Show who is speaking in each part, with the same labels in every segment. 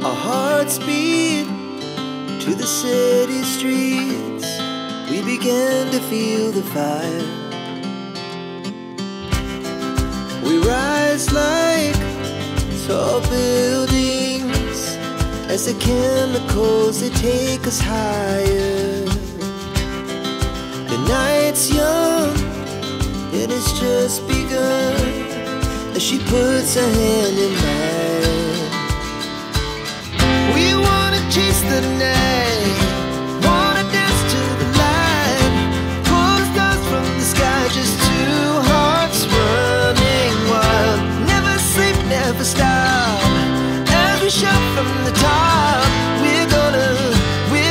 Speaker 1: Our hearts beat to the city streets. We began to feel the fire. We rise like tall buildings as the chemicals, they take us higher. The night's young and it's just begun as she puts her hand in mine. We wanna chase the night, wanna dance to the light, pull the stars from the sky, just two hearts running wild. Never sleep, never stop, as we shout from the top. We're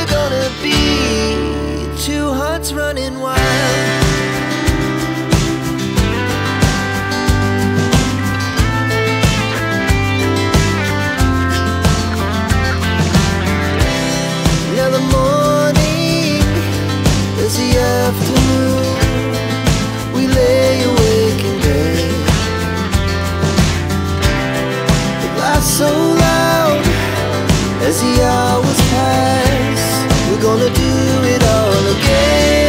Speaker 1: gonna be two hearts running wild. Now the morning is the afternoon. We lay awake in bed. The laughs so loud as the hours pass. We're gonna do it all again.